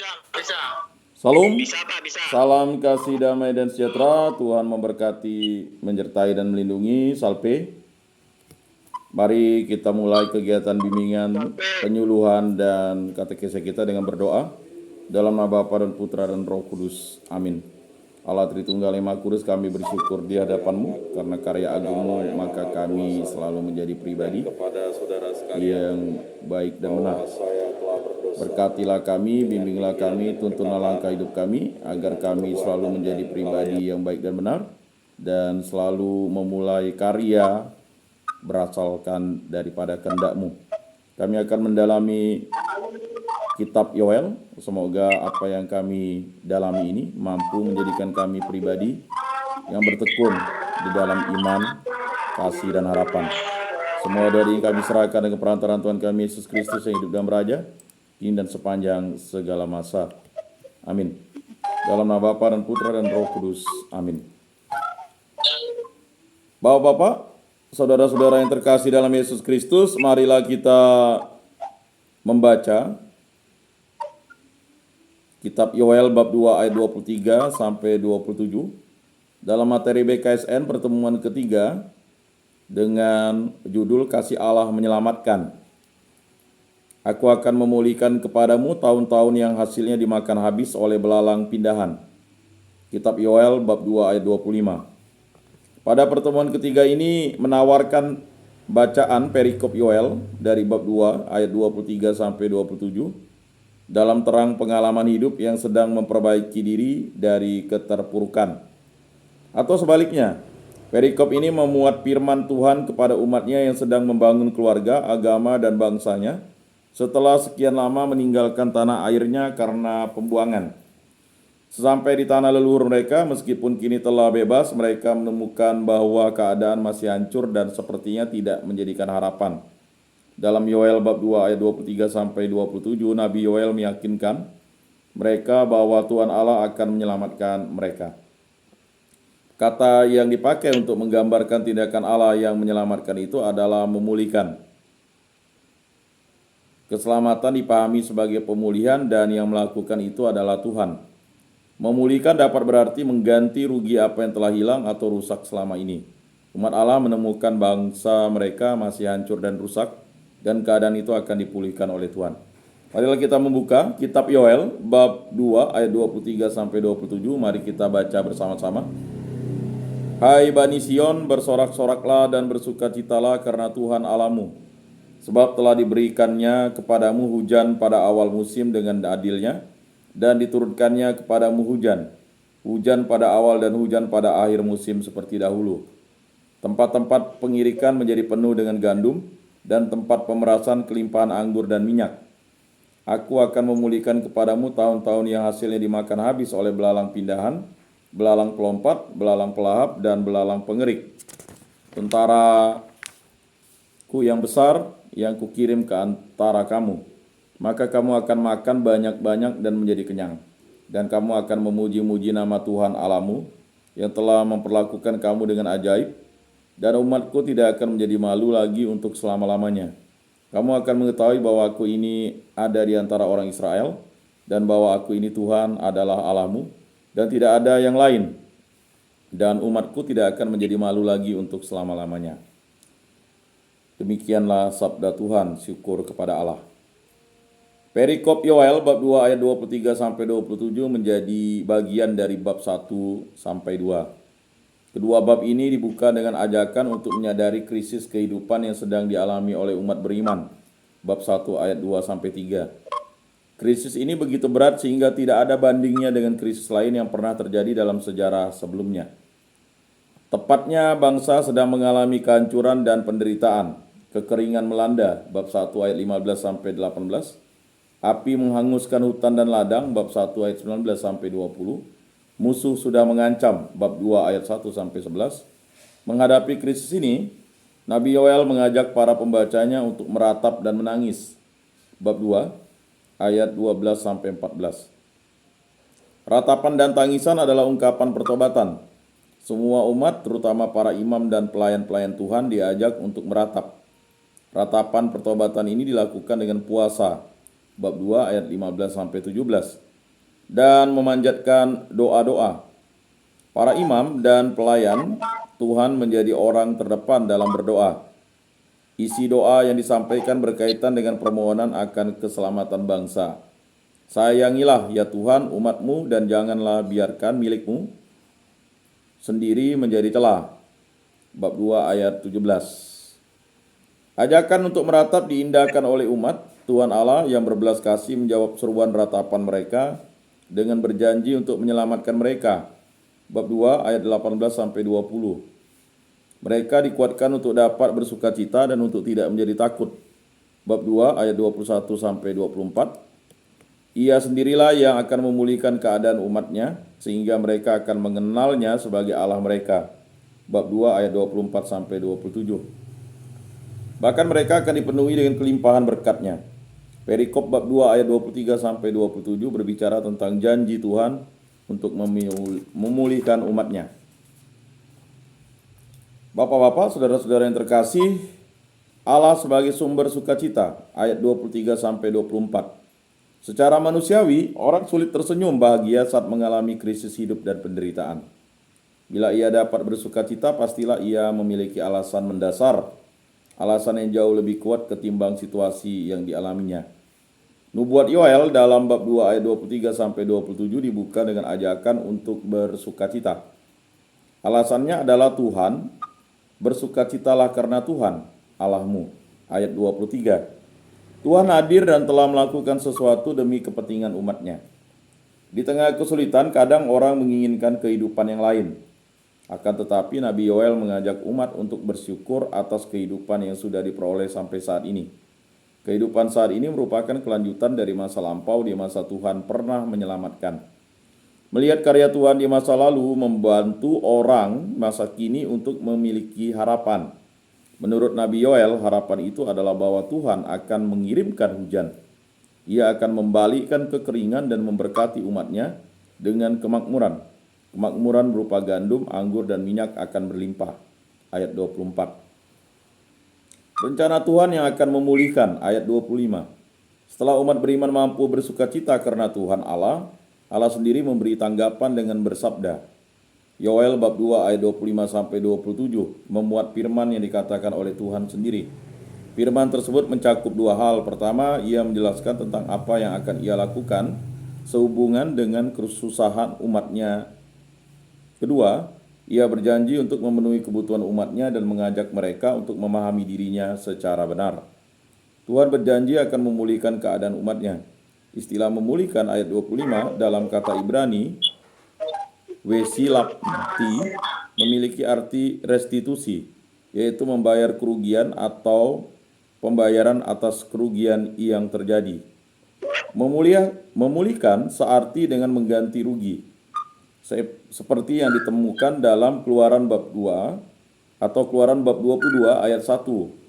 Bisa. Salam, Bisa, Pak, bisa. salam kasih damai dan sejahtera. Tuhan memberkati, menyertai dan melindungi. Salpe. Mari kita mulai kegiatan bimbingan, penyuluhan dan katekese kita dengan berdoa. Dalam nama Bapa dan Putra dan Roh Kudus. Amin. Allah Tritunggal yang Maha Kudus, kami bersyukur di hadapan-Mu karena karya agung-Mu, maka kami selalu menjadi pribadi yang baik dan benar. Berkatilah kami, bimbinglah kami, tuntunlah langkah hidup kami, agar kami selalu menjadi pribadi yang baik dan benar, dan selalu memulai karya berasalkan daripada kehendak-Mu. Kami akan mendalami kitab Yoel. Semoga apa yang kami dalami ini mampu menjadikan kami pribadi yang bertekun di dalam iman, kasih, dan harapan. Semua doa ini kami serahkan dengan perantaraan Tuhan kami Yesus Kristus yang hidup dan beraja, kini dan sepanjang segala masa. Amin. Dalam nama Bapa dan Putra dan Roh Kudus. Amin. Bapak-bapak, saudara-saudara yang terkasih dalam Yesus Kristus, marilah kita membaca kitab Yoel bab 2 ayat 23 sampai 27 dalam materi BKSN pertemuan ketiga dengan judul Kasih Allah Menyelamatkan. Aku akan memulihkan kepadamu tahun-tahun yang hasilnya dimakan habis oleh belalang pindahan. Kitab Yoel bab 2 ayat 25. Pada pertemuan ketiga ini menawarkan bacaan perikop Yoel dari bab 2 ayat 23 sampai 27 dalam terang pengalaman hidup yang sedang memperbaiki diri dari keterpurukan. Atau sebaliknya, perikop ini memuat firman Tuhan kepada umatnya yang sedang membangun keluarga, agama, dan bangsanya setelah sekian lama meninggalkan tanah airnya karena pembuangan. Sesampai di tanah leluhur mereka, meskipun kini telah bebas, mereka menemukan bahwa keadaan masih hancur dan sepertinya tidak menjadikan harapan. Dalam Yoel bab 2 ayat 23 sampai 27, Nabi Yoel meyakinkan mereka bahwa Tuhan Allah akan menyelamatkan mereka. Kata yang dipakai untuk menggambarkan tindakan Allah yang menyelamatkan itu adalah memulihkan. Keselamatan dipahami sebagai pemulihan dan yang melakukan itu adalah Tuhan. Memulihkan dapat berarti mengganti rugi apa yang telah hilang atau rusak selama ini. Umat Allah menemukan bangsa mereka masih hancur dan rusak, dan keadaan itu akan dipulihkan oleh Tuhan. Marilah kita membuka kitab Yoel bab 2 ayat 23 sampai 27. Mari kita baca bersama-sama. Hai Bani Sion, bersorak-soraklah dan bersukacitalah karena Tuhan Allahmu. Sebab telah diberikannya kepadamu hujan pada awal musim dengan adilnya, dan diturunkannya kepadamu hujan pada awal dan hujan pada akhir musim seperti dahulu. Tempat-tempat pengirikan menjadi penuh dengan gandum, dan tempat pemerasan kelimpahan anggur dan minyak. Aku akan memulihkan kepadamu tahun-tahun yang hasilnya dimakan habis oleh belalang pindahan, belalang pelompat, belalang pelahap, dan belalang pengerik. Tentaraku yang besar yang kukirim ke antara kamu. Maka kamu akan makan banyak-banyak dan menjadi kenyang. Dan kamu akan memuji-muji nama Tuhan Allahmu yang telah memperlakukan kamu dengan ajaib. Dan umatku tidak akan menjadi malu lagi untuk selama-lamanya. Kamu akan mengetahui bahwa aku ini ada di antara orang Israel, dan bahwa aku ini Tuhan adalah Allahmu, dan tidak ada yang lain. Dan umatku tidak akan menjadi malu lagi untuk selama-lamanya. Demikianlah sabda Tuhan, syukur kepada Allah. Perikop Yoel bab 2 ayat 23 sampai 27 menjadi bagian dari bab 1 sampai 2. Kedua bab ini dibuka dengan ajakan untuk menyadari krisis kehidupan yang sedang dialami oleh umat beriman. Bab 1 ayat 2 sampai 3. Krisis ini begitu berat sehingga tidak ada bandingnya dengan krisis lain yang pernah terjadi dalam sejarah sebelumnya. Tepatnya bangsa sedang mengalami kehancuran dan penderitaan. Kekeringan melanda, bab 1 ayat 15 sampai 18. Api menghanguskan hutan dan ladang, bab 1 ayat 19 sampai 20. Musuh sudah mengancam, bab 2 ayat 1 sampai 11. Menghadapi krisis ini, Nabi Yoel mengajak para pembacanya untuk meratap dan menangis. Bab 2 ayat 12 sampai 14. Ratapan dan tangisan adalah ungkapan pertobatan. Semua umat, terutama para imam dan pelayan-pelayan Tuhan, diajak untuk meratap. Ratapan pertobatan ini dilakukan dengan puasa bab 2 ayat 15 sampai 17. Dan memanjatkan doa-doa. Para imam dan pelayan Tuhan menjadi orang terdepan dalam berdoa. Isi doa yang disampaikan berkaitan dengan permohonan akan keselamatan bangsa. Sayangilah ya Tuhan umat-Mu dan janganlah biarkan milik-Mu sendiri menjadi celah. Bab 2 ayat 17. Ajakan untuk meratap diindahkan oleh umat Tuhan Allah yang berbelas kasih menjawab seruan ratapan mereka dengan berjanji untuk menyelamatkan mereka. Bab 2 ayat 18 sampai 20. Mereka dikuatkan untuk dapat bersukacita dan untuk tidak menjadi takut. Bab 2 ayat 21 sampai 24. Ia sendirilah yang akan memulihkan keadaan umatnya sehingga mereka akan mengenalnya sebagai Allah mereka. Bab 2 ayat 24 sampai 27. Bahkan mereka akan dipenuhi dengan kelimpahan berkat-Nya. Perikop bab 2 ayat 23 sampai 27 berbicara tentang janji Tuhan untuk memulihkan umat-Nya. Bapak-bapak, saudara-saudara yang terkasih, Allah sebagai sumber sukacita, ayat 23 sampai 24. Secara manusiawi, orang sulit tersenyum bahagia saat mengalami krisis hidup dan penderitaan. Bila ia dapat bersukacita, pastilah ia memiliki alasan mendasar, alasan yang jauh lebih kuat ketimbang situasi yang dialaminya. Nubuat Yoel dalam bab 2 ayat 23 sampai 27 dibuka dengan ajakan untuk bersukacita. Alasannya adalah Tuhan, bersukacitalah karena Tuhan, Allahmu. Ayat 23. Tuhan hadir dan telah melakukan sesuatu demi kepentingan umat-Nya. Di tengah kesulitan, kadang orang menginginkan kehidupan yang lain. Akan tetapi Nabi Yoel mengajak umat untuk bersyukur atas kehidupan yang sudah diperoleh sampai saat ini. Kehidupan saat ini merupakan kelanjutan dari masa lampau di masa Tuhan pernah menyelamatkan. Melihat karya Tuhan di masa lalu membantu orang masa kini untuk memiliki harapan. Menurut Nabi Yoel, harapan itu adalah bahwa Tuhan akan mengirimkan hujan. Ia akan membalikkan kekeringan dan memberkati umat-Nya dengan kemakmuran. Kemakmuran berupa gandum, anggur, dan minyak akan berlimpah. Ayat 24. Rencana Tuhan yang akan memulihkan. Ayat 25. Setelah umat beriman mampu bersukacita karena Tuhan Allah, Allah sendiri memberi tanggapan dengan bersabda. Yoel bab 2 ayat 25 sampai 27 memuat firman yang dikatakan oleh Tuhan sendiri. Firman tersebut mencakup dua hal. Pertama, ia menjelaskan tentang apa yang akan ia lakukan sehubungan dengan kesusahan umat-Nya. Kedua, ia berjanji untuk memenuhi kebutuhan umat-Nya dan mengajak mereka untuk memahami dirinya secara benar. Tuhan berjanji akan memulihkan keadaan umat-Nya. Istilah memulihkan ayat 25 dalam kata Ibrani wesilapti memiliki arti restitusi, yaitu membayar kerugian atau pembayaran atas kerugian yang terjadi. Memulihkan searti dengan mengganti rugi, seperti yang ditemukan dalam Keluaran bab 2 atau Keluaran bab 22 ayat 1.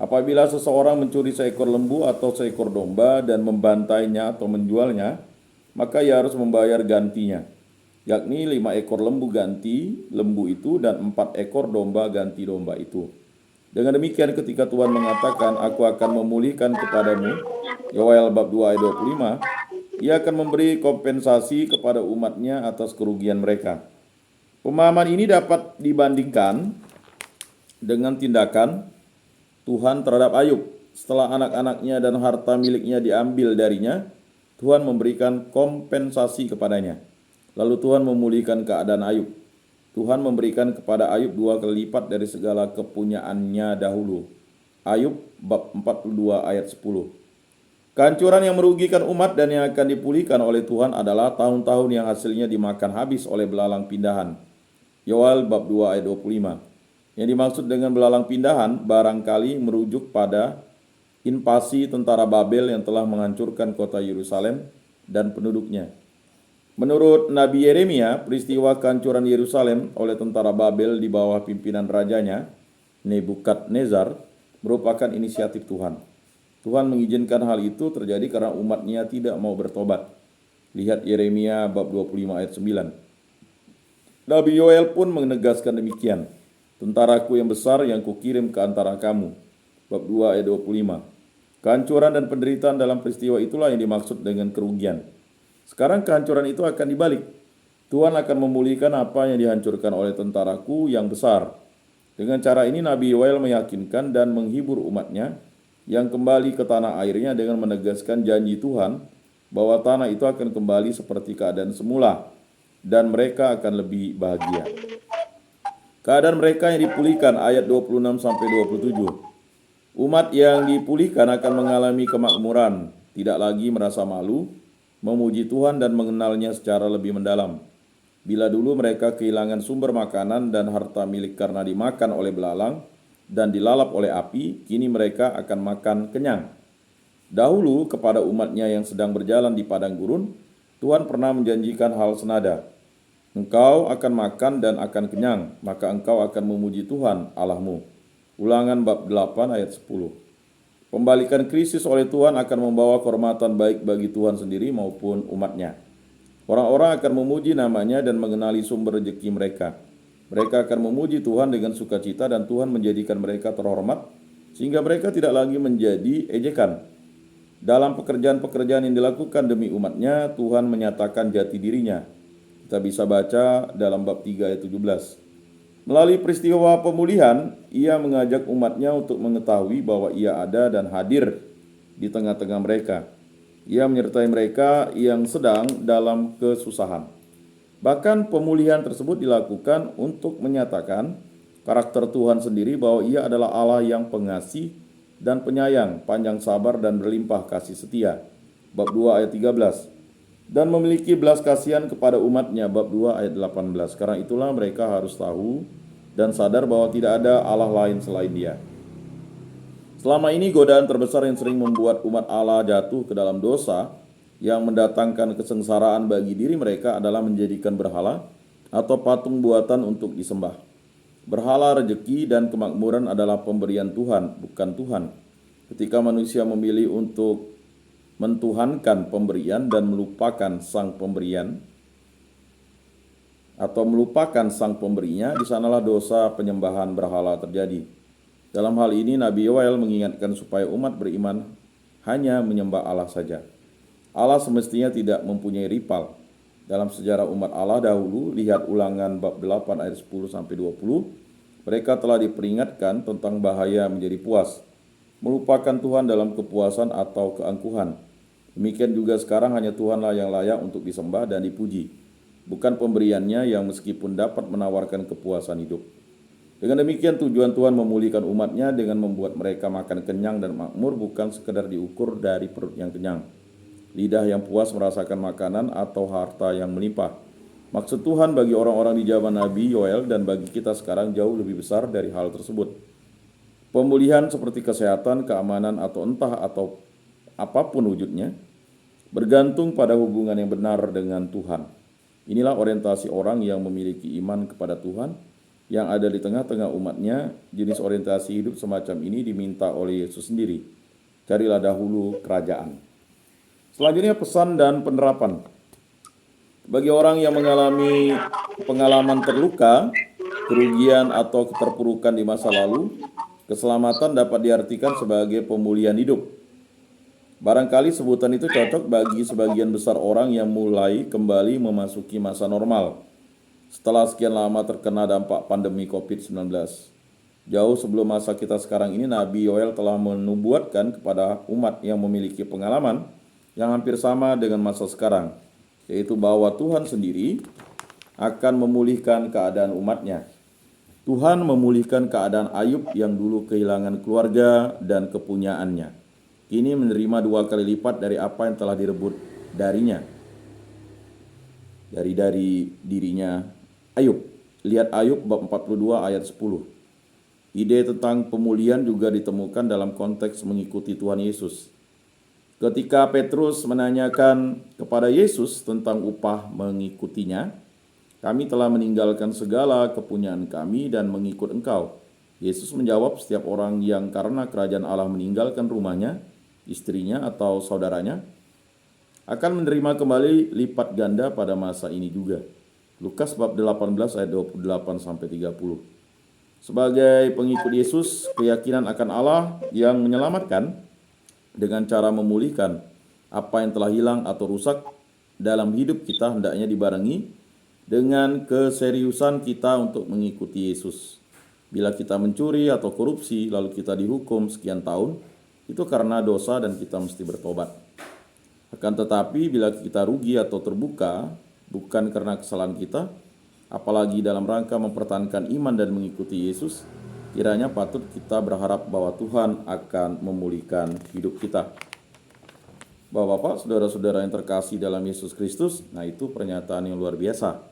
Apabila seseorang mencuri seekor lembu atau seekor domba dan membantainya atau menjualnya, maka ia harus membayar gantinya, yakni 5 ekor lembu ganti lembu itu dan 4 ekor domba ganti domba itu. Dengan demikian ketika Tuhan mengatakan, aku akan memulihkan kepadamu, Yoel bab 2 ayat 25, ia akan memberi kompensasi kepada umat-Nya atas kerugian mereka. Pemahaman ini dapat dibandingkan dengan tindakan Tuhan terhadap Ayub. Setelah anak-anaknya dan harta miliknya diambil darinya, Tuhan memberikan kompensasi kepadanya. Lalu Tuhan memulihkan keadaan Ayub. Tuhan memberikan kepada Ayub 2 kali lipat dari segala kepunyaannya dahulu. Ayub bab 42 ayat 10. Kehancuran yang merugikan umat dan yang akan dipulihkan oleh Tuhan adalah tahun-tahun yang hasilnya dimakan habis oleh belalang pindahan. Yoel bab 2 ayat 25. Yang dimaksud dengan belalang pindahan barangkali merujuk pada invasi tentara Babel yang telah menghancurkan kota Yerusalem dan penduduknya. Menurut Nabi Yeremia, peristiwa kehancuran Yerusalem oleh tentara Babel di bawah pimpinan rajanya, Nebukadnezar, merupakan inisiatif Tuhan. Tuhan mengizinkan hal itu terjadi karena umat-Nya tidak mau bertobat. Lihat Yeremia bab 25 ayat 9. Nabi Yoel pun menegaskan demikian. Tentaraku yang besar yang kukirim ke antara kamu. Bab 2 ayat 25. Kehancuran dan penderitaan dalam peristiwa itulah yang dimaksud dengan kerugian. Sekarang kehancuran itu akan dibalik. Tuhan akan memulihkan apa yang dihancurkan oleh tentaraku yang besar. Dengan cara ini Nabi Yoel meyakinkan dan menghibur umatnya yang kembali ke tanah airnya dengan menegaskan janji Tuhan bahwa tanah itu akan kembali seperti keadaan semula dan mereka akan lebih bahagia. Keadaan mereka yang dipulihkan ayat 26 sampai 27. Umat yang dipulihkan akan mengalami kemakmuran, tidak lagi merasa malu, memuji Tuhan dan mengenalnya secara lebih mendalam. Bila dulu mereka kehilangan sumber makanan dan harta milik karena dimakan oleh belalang dan dilalap oleh api, kini mereka akan makan kenyang. Dahulu kepada umatnya yang sedang berjalan di padang gurun, Tuhan pernah menjanjikan hal senada. Engkau akan makan dan akan kenyang, maka engkau akan memuji Tuhan Allahmu. Ulangan bab 8 ayat 10. Pembalikan krisis oleh Tuhan akan membawa kehormatan baik bagi Tuhan sendiri maupun umatnya. Orang-orang akan memuji namanya dan mengenali sumber rezeki mereka. Mereka akan memuji Tuhan dengan sukacita dan Tuhan menjadikan mereka terhormat sehingga mereka tidak lagi menjadi ejekan. Dalam pekerjaan-pekerjaan yang dilakukan demi umatnya, Tuhan menyatakan jati dirinya. Kita bisa baca dalam bab 3 ayat 17. Melalui peristiwa pemulihan, ia mengajak umatnya untuk mengetahui bahwa ia ada dan hadir di tengah-tengah mereka. Ia menyertai mereka yang sedang dalam kesusahan. Bahkan pemulihan tersebut dilakukan untuk menyatakan karakter Tuhan sendiri bahwa ia adalah Allah yang pengasih dan penyayang, panjang sabar dan berlimpah kasih setia. Bab 2 ayat 13. Dan memiliki belas kasihan kepada umatnya, bab 2 ayat 18. Karena itulah mereka harus tahu dan sadar bahwa tidak ada Allah lain selain Dia. Selama ini godaan terbesar yang sering membuat umat Allah jatuh ke dalam dosa yang mendatangkan kesengsaraan bagi diri mereka adalah menjadikan berhala atau patung buatan untuk disembah. Berhala, rejeki, dan kemakmuran adalah pemberian Tuhan, bukan Tuhan. Ketika manusia memilih untuk mentuhankan pemberian dan melupakan sang pemberian atau melupakan sang pemberinya, di sanalah dosa penyembahan berhala terjadi. Dalam hal ini Nabi Yoel mengingatkan supaya umat beriman hanya menyembah Allah saja. Allah semestinya tidak mempunyai rival. Dalam sejarah umat Allah dahulu, lihat Ulangan bab 8 ayat 10 sampai 20, mereka telah diperingatkan tentang bahaya menjadi puas, melupakan Tuhan dalam kepuasan atau keangkuhan. Demikian juga sekarang hanya Tuhanlah yang layak untuk disembah dan dipuji, bukan pemberiannya yang meskipun dapat menawarkan kepuasan hidup. Dengan demikian tujuan Tuhan memulihkan umatnya dengan membuat mereka makan kenyang dan makmur, bukan sekedar diukur dari perut yang kenyang, lidah yang puas merasakan makanan, atau harta yang melimpah. Maksud Tuhan bagi orang-orang di zaman Nabi Yoel dan bagi kita sekarang jauh lebih besar dari hal tersebut. Pemulihan seperti kesehatan, keamanan, atau apapun wujudnya, bergantung pada hubungan yang benar dengan Tuhan. Inilah orientasi orang yang memiliki iman kepada Tuhan yang ada di tengah-tengah umatnya. Jenis orientasi hidup semacam ini diminta oleh Yesus sendiri. Carilah dahulu kerajaan. Selanjutnya pesan dan penerapan. Bagi orang yang mengalami pengalaman terluka, kerugian atau keterpurukan di masa lalu, keselamatan dapat diartikan sebagai pemulihan hidup. Barangkali sebutan itu cocok bagi sebagian besar orang yang mulai kembali memasuki masa normal setelah sekian lama terkena dampak pandemi COVID-19. Jauh sebelum masa kita sekarang ini, Nabi Yoel telah menubuatkan kepada umat yang memiliki pengalaman yang hampir sama dengan masa sekarang, yaitu bahwa Tuhan sendiri akan memulihkan keadaan umatnya. Tuhan memulihkan keadaan Ayub yang dulu kehilangan keluarga dan kepunyaannya. Kini menerima 2 kali lipat dari apa yang telah direbut darinya, dari dirinya Ayub. Lihat Ayub bab 42 ayat 10. Ide tentang pemulihan juga ditemukan dalam konteks mengikuti Tuhan Yesus. Ketika Petrus menanyakan kepada Yesus tentang upah mengikutinya, kami telah meninggalkan segala kepunyaan kami dan mengikut Engkau. Yesus menjawab, setiap orang yang karena kerajaan Allah meninggalkan rumahnya, istrinya atau saudaranya, akan menerima kembali lipat ganda pada masa ini juga. Lukas bab 18 ayat 28 sampai 30. Sebagai pengikut Yesus, keyakinan akan Allah yang menyelamatkan dengan cara memulihkan apa yang telah hilang atau rusak dalam hidup kita hendaknya dibarengi dengan keseriusan kita untuk mengikuti Yesus. Bila kita mencuri atau korupsi lalu kita dihukum sekian tahun, itu karena dosa dan kita mesti bertobat. Akan tetapi bila kita rugi atau terbuka, bukan karena kesalahan kita, apalagi dalam rangka mempertahankan iman dan mengikuti Yesus, kiranya patut kita berharap bahwa Tuhan akan memulihkan hidup kita. Bapak-bapak, saudara-saudara yang terkasih dalam Yesus Kristus, nah itu pernyataan yang luar biasa.